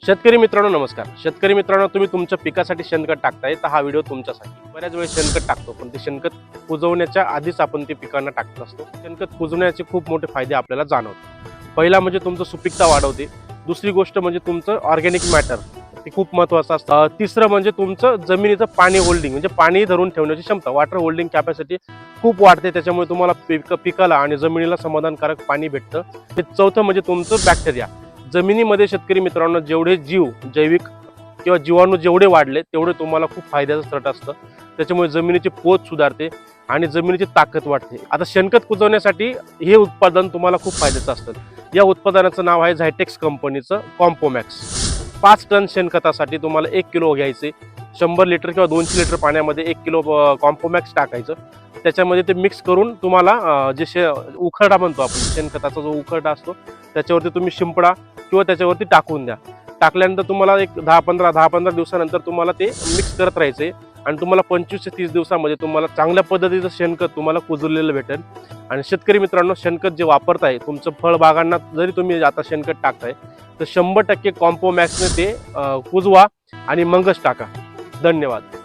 शेतकरी मित्रांनो नमस्कार. शेतकरी मित्रांनो, तुम्ही तुमच्या पिकासाठी शेणखत टाकताय तर हा व्हिडिओ तुमच्यासाठी. बऱ्याच वेळेस शेणखत टाकतो पण ते शेणखत कुजवण्याच्या आधीच आपण ते पिकांना टाकत असतो. शेणखत कुजवण्याचे खूप मोठे फायदे आपल्याला जाणवतात. पहिला म्हणजे तुमचं सुपीकता वाढवते. दुसरी गोष्ट म्हणजे तुमचं ऑर्गॅनिक मॅटर ते खूप महत्त्वाचं असतं. तिसरं म्हणजे तुमचं जमिनीचं पाणी होल्डिंग म्हणजे पाणी धरून ठेवण्याची क्षमता, वॉटर होल्डिंग कॅपॅसिटी खूप वाढते. त्याच्यामुळे तुम्हाला पिकाला आणि जमिनीला समाधानकारक पाणी भेटतं. हे चौथं म्हणजे तुमचं बॅक्टेरिया. जमिनीमध्ये शेतकरी मित्रांनो जेवढे जीव जैविक किंवा जीवाणू जेवढे वाढले तेवढे तुम्हाला खूप फायद्याचं स्तर असतं. त्याच्यामुळे जमिनीची पोत सुधारते आणि जमिनीची ताकद वाढते. आता शेणखत कुजवण्यासाठी हे उत्पादन तुम्हाला खूप फायद्याचं असतं. या उत्पादनाचं नाव आहे झायटेक्स कंपनीचं कॉम्पोमॅक्स. 5 टन शेणखतासाठी तुम्हाला 1 किलो घ्यायचे. 100 लिटर किंवा 200 लिटर पाण्यामध्ये 1 किलो कॉम्पोमॅक्स टाकायचं. त्याच्यामध्ये ते मिक्स करून तुम्हाला जे उखरडा म्हणतो आपण, शेणखताचा जो उखरडा असतो त्याच्यावरती तुम्ही शिंपडा किंवा त्याच्यावरती टाकून द्या. टाकल्यानंतर तुम्हाला एक 10-15 दिवसानंतर तुम्हाला ते मिक्स करत राहायचे आणि तुम्हाला 25 ते 30 दिवसामध्ये तुम्हाला चांगल्या पद्धतीचं शेणखत तुम्हाला कुजवलेलं भेटेल. आणि शेतकरी मित्रांनो, शेणखत जे वापरताय तुमचं फळबागांना जरी तुम्ही आता शेणखत टाकताय तर 100% कॉम्पोमॅक्सने ते कुजवा आणि मगच टाका. धन्यवाद.